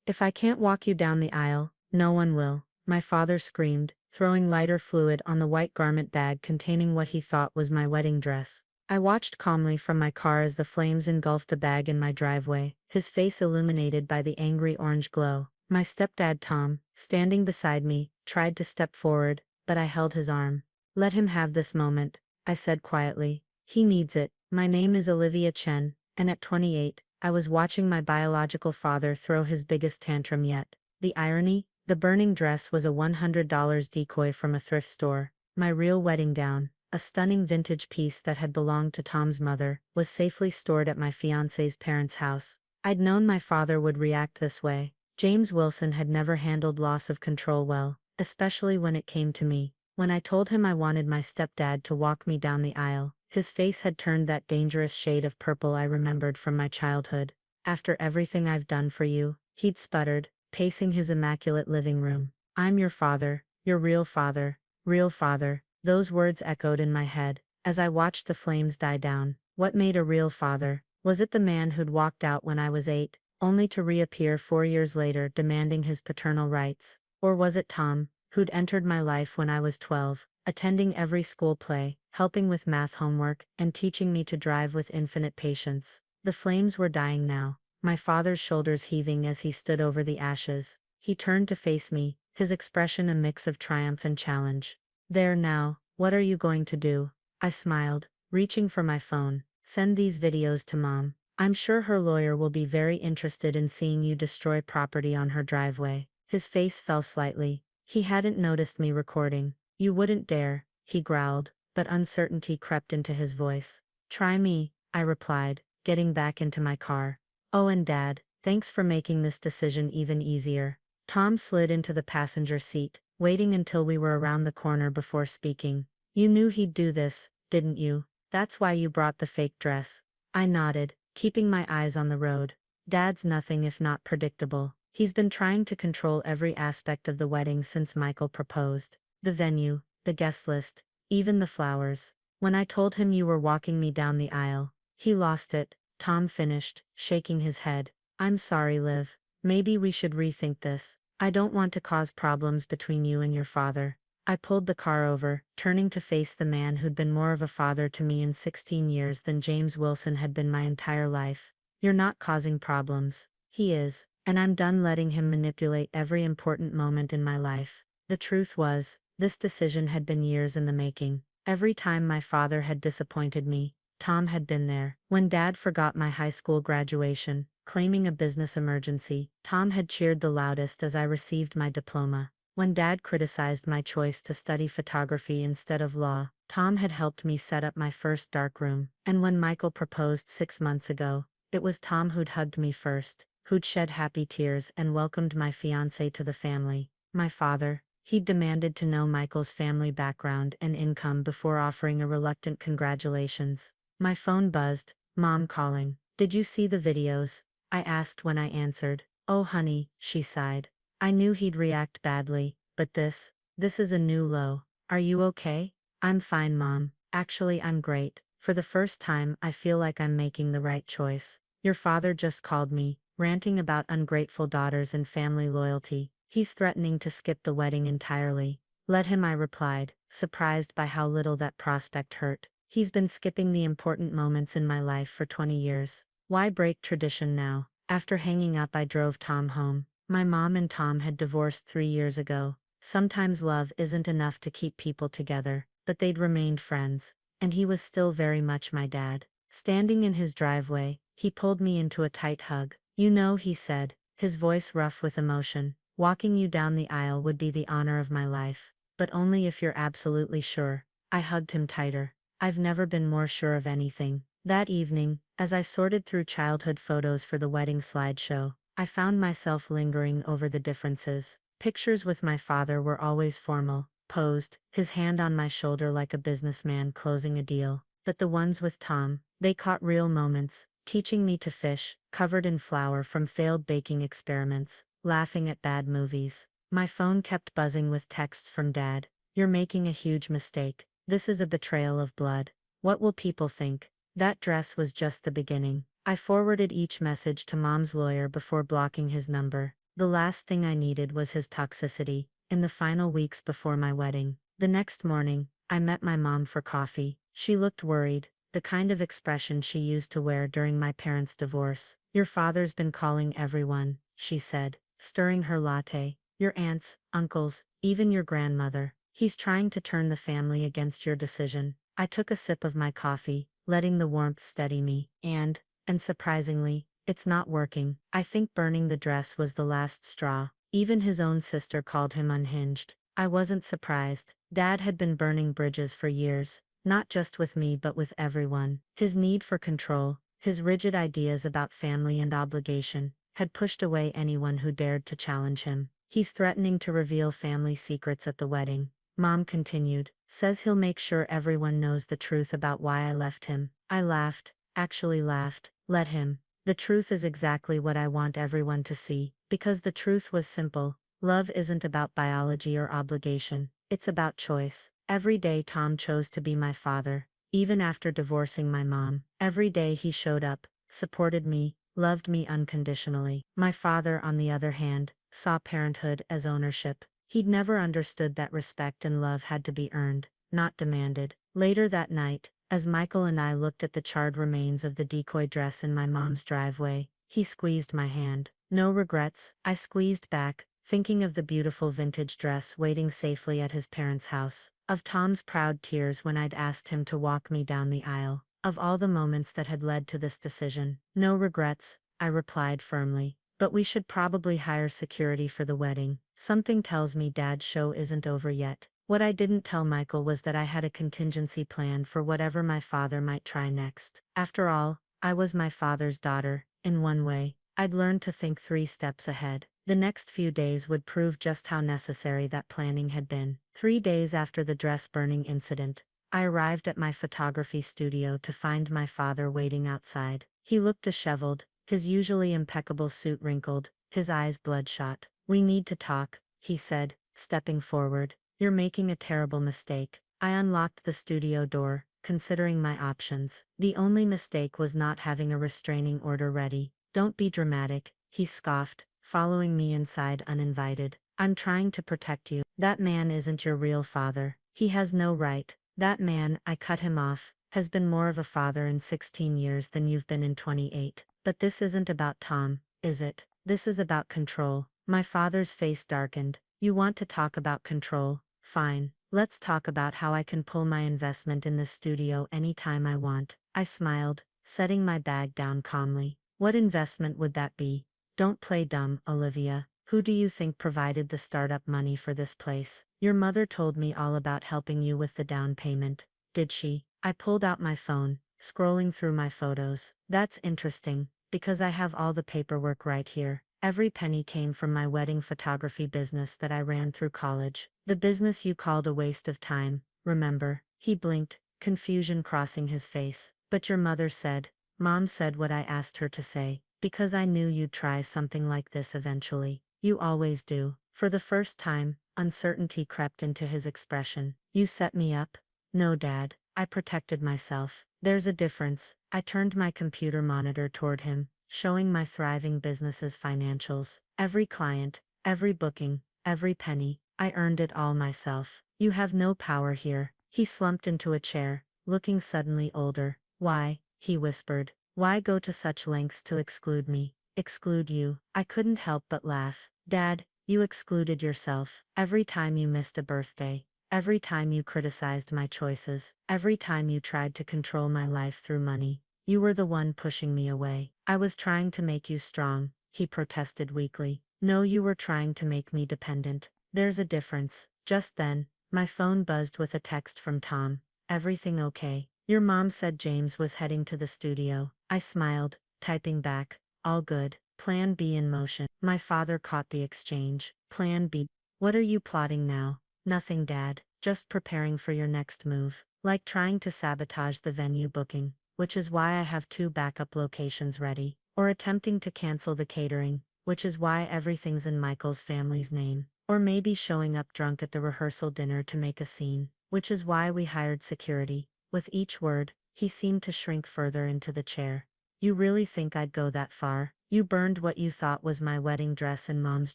If I can't walk you down the aisle, no one will, my father screamed, throwing lighter fluid on the white garment bag containing what he thought was my wedding dress. I watched calmly from my car as the flames engulfed the bag in my driveway, his face illuminated by the angry orange glow. My stepdad Tom, standing beside me, tried to step forward, but I held his arm. "Let him have this moment," I said quietly. "He needs it." My name is Olivia Chen, and at 28, I was watching my biological father throw his biggest tantrum yet. The irony? The burning dress was a $100 decoy from a thrift store. My real wedding gown, a stunning vintage piece that had belonged to Tom's mother, was safely stored at my fiancé's parents' house. I'd known my father would react this way. James Wilson had never handled loss of control well, especially when it came to me. When I told him I wanted my stepdad to walk me down the aisle, his face had turned that dangerous shade of purple I remembered from my childhood. "After everything I've done for you," he'd sputtered, pacing his immaculate living room. "I'm your father, your real father, real father." Those words echoed in my head, as I watched the flames die down. What made a real father? Was it the man who'd walked out when I was 8, only to reappear 4 years later demanding his paternal rights? Or was it Tom, who'd entered my life when I was 12, attending every school play, helping with math homework, and teaching me to drive with infinite patience? The flames were dying now, my father's shoulders heaving as he stood over the ashes. He turned to face me, his expression a mix of triumph and challenge. "There now, what are you going to do?" I smiled, reaching for my phone. "Send these videos to Mom. I'm sure her lawyer will be very interested in seeing you destroy property on her driveway." His face fell slightly. He hadn't noticed me recording. "You wouldn't dare," he growled, but uncertainty crept into his voice. "Try me," I replied, getting back into my car. "Oh, and Dad, thanks for making this decision even easier." Tom slid into the passenger seat, waiting until we were around the corner before speaking. "You knew he'd do this, didn't you? That's why you brought the fake dress." I nodded, keeping my eyes on the road. "Dad's nothing if not predictable. He's been trying to control every aspect of the wedding since Michael proposed. The venue, the guest list, even the flowers. When I told him you were walking me down the aisle, he lost it," Tom finished, shaking his head. "I'm sorry, Liv. Maybe we should rethink this. I don't want to cause problems between you and your father." I pulled the car over, turning to face the man who'd been more of a father to me in 16 years than James Wilson had been my entire life. "You're not causing problems. He is, and I'm done letting him manipulate every important moment in my life." The truth was, this decision had been years in the making. Every time my father had disappointed me, Tom had been there. When Dad forgot my high school graduation, claiming a business emergency, Tom had cheered the loudest as I received my diploma. When Dad criticized my choice to study photography instead of law, Tom had helped me set up my first darkroom. And when Michael proposed 6 months ago, it was Tom who'd hugged me first, who'd shed happy tears and welcomed my fiancé to the family. My father, he'd demanded to know Michael's family background and income before offering a reluctant congratulations. My phone buzzed, Mom calling. "Did you see the videos?" I asked when I answered. "Oh honey," she sighed. I knew he'd react badly, but this is a new low. "Are you okay?" "I'm fine, Mom. Actually, I'm great. For the first time, I feel like I'm making the right choice." "Your father just called me, ranting about ungrateful daughters and family loyalty. He's threatening to skip the wedding entirely." "Let him," I replied, surprised by how little that prospect hurt. "He's been skipping the important moments in my life for 20 years. Why break tradition now?" After hanging up, I drove Tom home. My mom and Tom had divorced 3 years ago. Sometimes love isn't enough to keep people together, but they'd remained friends, and he was still very much my dad. Standing in his driveway, he pulled me into a tight hug. "You know," he said, his voice rough with emotion, "walking you down the aisle would be the honor of my life, but only if you're absolutely sure." I hugged him tighter. I've never been more sure of anything. That evening, as I sorted through childhood photos for the wedding slideshow, I found myself lingering over the differences. Pictures with my father were always formal, posed, his hand on my shoulder like a businessman closing a deal. But the ones with Tom, they caught real moments, teaching me to fish, covered in flour from failed baking experiments, laughing at bad movies. My phone kept buzzing with texts from Dad. "You're making a huge mistake. This is a betrayal of blood. What will people think?" That dress was just the beginning. I forwarded each message to Mom's lawyer before blocking his number. The last thing I needed was his toxicity. In the final weeks before my wedding, the next morning, I met my mom for coffee. She looked worried, the kind of expression she used to wear during my parents' divorce. "Your father's been calling everyone," she said, stirring her latte. "Your aunts, uncles, even your grandmother. He's trying to turn the family against your decision." I took a sip of my coffee, letting the warmth steady me. And surprisingly, it's not working. I think burning the dress was the last straw. Even his own sister called him unhinged. I wasn't surprised. Dad had been burning bridges for years, not just with me but with everyone. His need for control, his rigid ideas about family and obligation, had pushed away anyone who dared to challenge him. "He's threatening to reveal family secrets at the wedding," Mom continued. "Says he'll make sure everyone knows the truth about why I left him." I laughed, actually laughed. Let him. The truth is exactly what I want everyone to see, because the truth was simple. Love isn't about biology or obligation, it's about choice. Every day Tom chose to be my father, even after divorcing my mom. Every day he showed up, supported me, loved me unconditionally. My father, on the other hand, saw parenthood as ownership. He'd never understood that respect and love had to be earned, not demanded. Later that night, as Michael and I looked at the charred remains of the decoy dress in my mom's driveway, he squeezed my hand. "No regrets," I squeezed back, thinking of the beautiful vintage dress waiting safely at his parents' house, of Tom's proud tears when I'd asked him to walk me down the aisle, of all the moments that had led to this decision. "No regrets," I replied firmly. "But we should probably hire security for the wedding. Something tells me Dad's show isn't over yet." What I didn't tell Michael was that I had a contingency plan for whatever my father might try next. After all, I was my father's daughter. In one way, I'd learned to think 3 steps ahead. The next few days would prove just how necessary that planning had been. 3 days after the dress burning incident, I arrived at my photography studio to find my father waiting outside. He looked disheveled, his usually impeccable suit wrinkled, his eyes bloodshot. "We need to talk," he said, stepping forward. "You're making a terrible mistake." I unlocked the studio door, considering my options. The only mistake was not having a restraining order ready. "Don't be dramatic," he scoffed, following me inside uninvited. "I'm trying to protect you. That man isn't your real father. He has no right." "That man," I cut him off, "has been more of a father in 16 years than you've been in 28. But this isn't about Tom, is it? This is about control." My father's face darkened. "You want to talk about control? Fine. Let's talk about how I can pull my investment in this studio anytime I want." I smiled, setting my bag down calmly. "What investment would that be?" "Don't play dumb, Olivia. Who do you think provided the startup money for this place?" "Your mother told me all about helping you with the down payment." "Did she?" I pulled out my phone, scrolling through my photos. "That's interesting, because I have all the paperwork right here. Every penny came from my wedding photography business that I ran through college. The business you called a waste of time, remember?" He blinked, confusion crossing his face. "But your mother said." "Mom said what I asked her to say, because I knew you'd try something like this eventually. You always do." For the first time, uncertainty crept into his expression. "You set me up?" "No, Dad. I protected myself. There's a difference." I turned my computer monitor toward him, showing my thriving business's financials. "Every client, every booking, every penny, I earned it all myself. You have no power here." He slumped into a chair, looking suddenly older. "Why?" he whispered. "Why go to such lengths to exclude me?" "Exclude you?" I couldn't help but laugh. "Dad, you excluded yourself. Every time you missed a birthday. Every time you criticized my choices. Every time you tried to control my life through money. You were the one pushing me away." "I was trying to make you strong," he protested weakly. "No, you were trying to make me dependent. There's a difference." Just then, my phone buzzed with a text from Tom. "Everything okay? Your mom said James was heading to the studio." I smiled, typing back, "All good. Plan B in motion." My father caught the exchange. "Plan B? What are you plotting now?" "Nothing, Dad. Just preparing for your next move. Like trying to sabotage the venue booking, which is why I have 2 backup locations ready. Or attempting to cancel the catering, which is why everything's in Michael's family's name. Or maybe showing up drunk at the rehearsal dinner to make a scene, which is why we hired security." With each word, he seemed to shrink further into the chair. You really think I'd go that far? You burned what you thought was my wedding dress in Mom's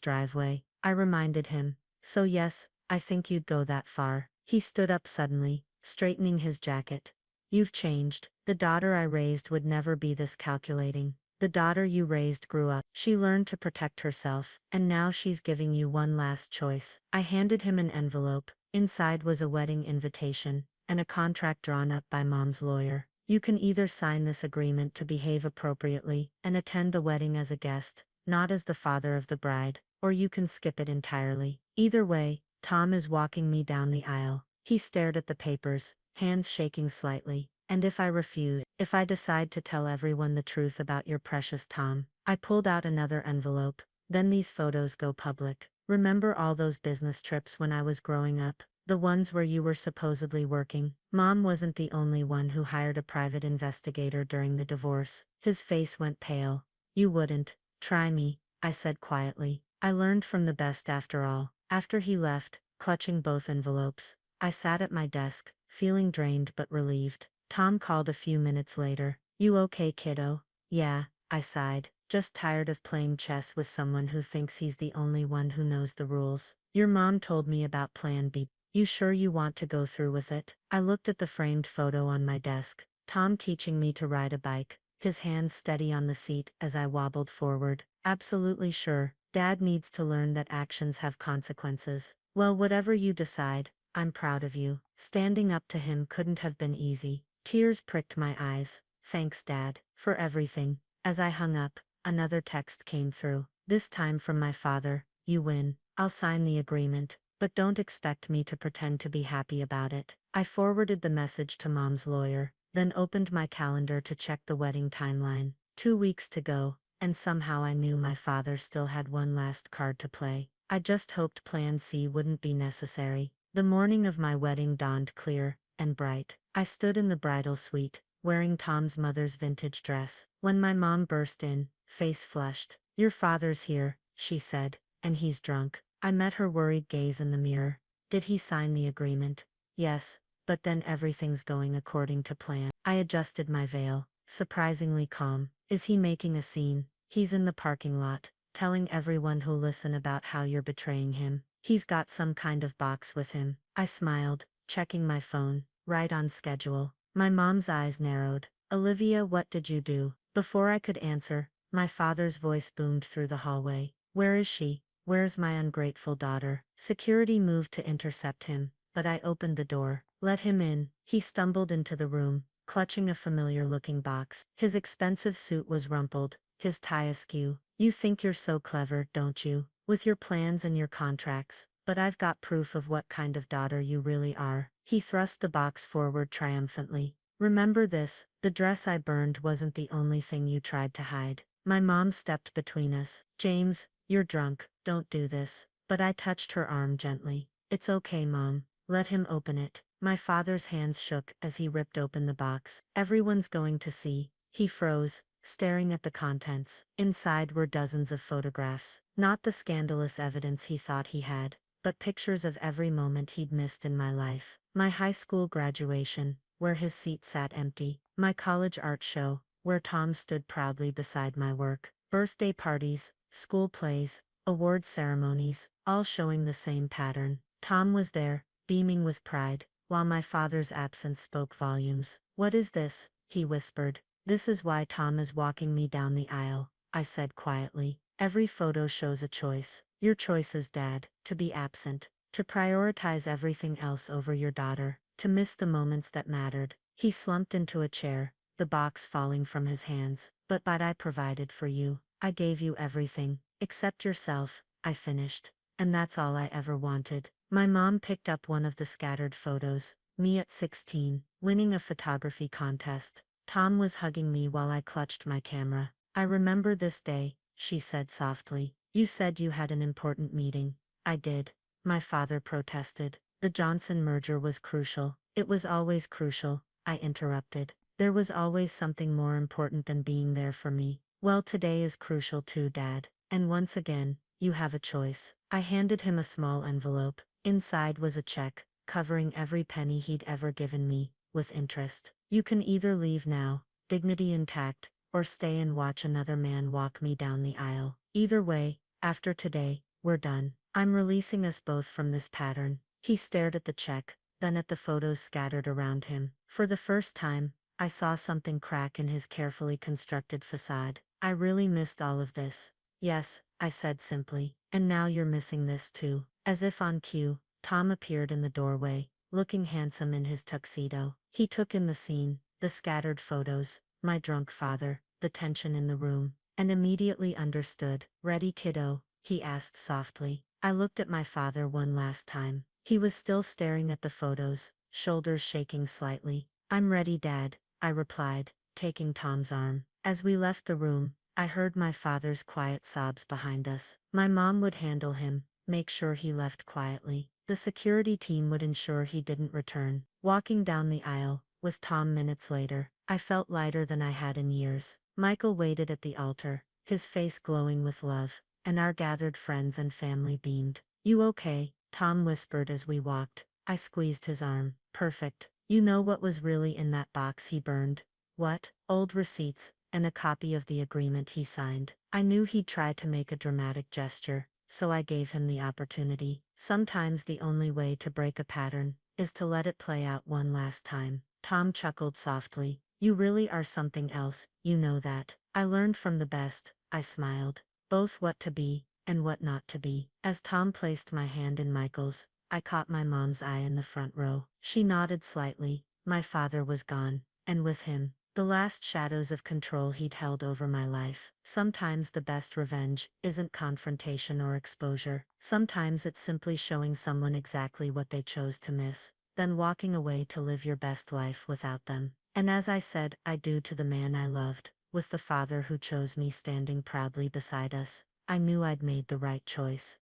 driveway. I reminded him. So yes, I think you'd go that far. He stood up suddenly, straightening his jacket. You've changed. The daughter I raised would never be this calculating. The daughter you raised grew up. She learned to protect herself, and now she's giving you one last choice. I handed him an envelope. Inside was a wedding invitation, and a contract drawn up by Mom's lawyer. You can either sign this agreement to behave appropriately and attend the wedding as a guest, not as the father of the bride, or you can skip it entirely. Either way, Tom is walking me down the aisle. He stared at the papers, hands shaking slightly. And if I refuse, if I decide to tell everyone the truth about your precious Tom, I pulled out another envelope. Then these photos go public. Remember all those business trips when I was growing up? The ones where you were supposedly working? Mom wasn't the only one who hired a private investigator during the divorce. His face went pale. You wouldn't try me, I said quietly. I learned from the best after all. After he left, clutching both envelopes, I sat at my desk, feeling drained but relieved. Tom called a few minutes later. You okay, kiddo? Yeah, I sighed. Just tired of playing chess with someone who thinks he's the only one who knows the rules. Your mom told me about Plan B. You sure you want to go through with it? I looked at the framed photo on my desk. Tom teaching me to ride a bike, his hands steady on the seat as I wobbled forward. Absolutely sure. Dad needs to learn that actions have consequences. Well, whatever you decide, I'm proud of you. Standing up to him couldn't have been easy. Tears pricked my eyes. Thanks, Dad, for everything. As I hung up, another text came through. This time from my father. You win. I'll sign the agreement, but don't expect me to pretend to be happy about it. I forwarded the message to Mom's lawyer, then opened my calendar to check the wedding timeline. 2 weeks to go, and somehow I knew my father still had one last card to play. I just hoped Plan C wouldn't be necessary. The morning of my wedding dawned clear and bright. I stood in the bridal suite, wearing Tom's mother's vintage dress, when my mom burst in, face flushed. Your father's here, she said, and he's drunk. I met her worried gaze in the mirror. Did he sign the agreement? Yes, but then everything's going according to plan. I adjusted my veil, surprisingly calm. Is he making a scene? He's in the parking lot, telling everyone who'll listen about how you're betraying him. He's got some kind of box with him. I smiled, checking my phone. Right on schedule. My mom's eyes narrowed. Olivia, what did you do? Before I could answer, my father's voice boomed through the hallway. Where is she? Where's my ungrateful daughter? Security moved to intercept him, but I opened the door. Let him in. He stumbled into the room, clutching a familiar-looking box. His expensive suit was rumpled, his tie askew. You think you're so clever, don't you? With your plans and your contracts. But I've got proof of what kind of daughter you really are. He thrust the box forward triumphantly. Remember this, the dress I burned wasn't the only thing you tried to hide. My mom stepped between us. James, you're drunk, don't do this. But I touched her arm gently. It's okay, Mom. Let him open it. My father's hands shook as he ripped open the box. Everyone's going to see. He froze, staring at the contents. Inside were dozens of photographs. Not the scandalous evidence he thought he had, but pictures of every moment he'd missed in my life. My high school graduation, where his seat sat empty. My college art show, where Tom stood proudly beside my work. Birthday parties, school plays, award ceremonies, all showing the same pattern. Tom was there, beaming with pride, while my father's absence spoke volumes. What is this? He whispered. This is why Tom is walking me down the aisle, I said quietly. Every photo shows a choice. Your choice is, Dad, to be absent, to prioritize everything else over your daughter, to miss the moments that mattered. He slumped into a chair, the box falling from his hands. But I provided for you. I gave you everything, except yourself, I finished. And that's all I ever wanted. My mom picked up one of the scattered photos, me at 16, winning a photography contest. Tom was hugging me while I clutched my camera. I remember this day, she said softly. You said you had an important meeting. I did. My father protested. The Johnson merger was crucial. It was always crucial, I interrupted. There was always something more important than being there for me. Well, today is crucial too, Dad. And once again, you have a choice. I handed him a small envelope. Inside was a check, covering every penny he'd ever given me, with interest. You can either leave now, dignity intact, or stay and watch another man walk me down the aisle. Either way, after today, we're done. I'm releasing us both from this pattern. He stared at the check, then at the photos scattered around him. For the first time, I saw something crack in his carefully constructed facade. I really missed all of this. Yes, I said simply. And now you're missing this too. As if on cue, Tom appeared in the doorway, looking handsome in his tuxedo. He took in the scene, the scattered photos, my drunk father, the tension in the room, and immediately understood. Ready, kiddo? He asked softly. I looked at my father one last time. He was still staring at the photos, shoulders shaking slightly. I'm ready, Dad, I replied, taking Tom's arm. As we left the room, I heard my father's quiet sobs behind us. My mom would handle him, make sure he left quietly. The security team would ensure he didn't return. Walking down the aisle, with Tom minutes later, I felt lighter than I had in years. Michael waited at the altar, his face glowing with love, and our gathered friends and family beamed. You okay? Tom whispered as we walked. I squeezed his arm. Perfect. You know what was really in that box he burned? What? Old receipts, and a copy of the agreement he signed. I knew he'd try to make a dramatic gesture, so I gave him the opportunity. Sometimes the only way to break a pattern is to let it play out one last time. Tom chuckled softly. You really are something else, you know that. I learned from the best, I smiled. Both what to be, and what not to be. As Tom placed my hand in Michael's, I caught my mom's eye in the front row. She nodded slightly. My father was gone, and with him, the last shadows of control he'd held over my life. Sometimes the best revenge isn't confrontation or exposure. Sometimes it's simply showing someone exactly what they chose to miss, then walking away to live your best life without them. And as I said I do to the man I loved, with the father who chose me standing proudly beside us, I knew I'd made the right choice.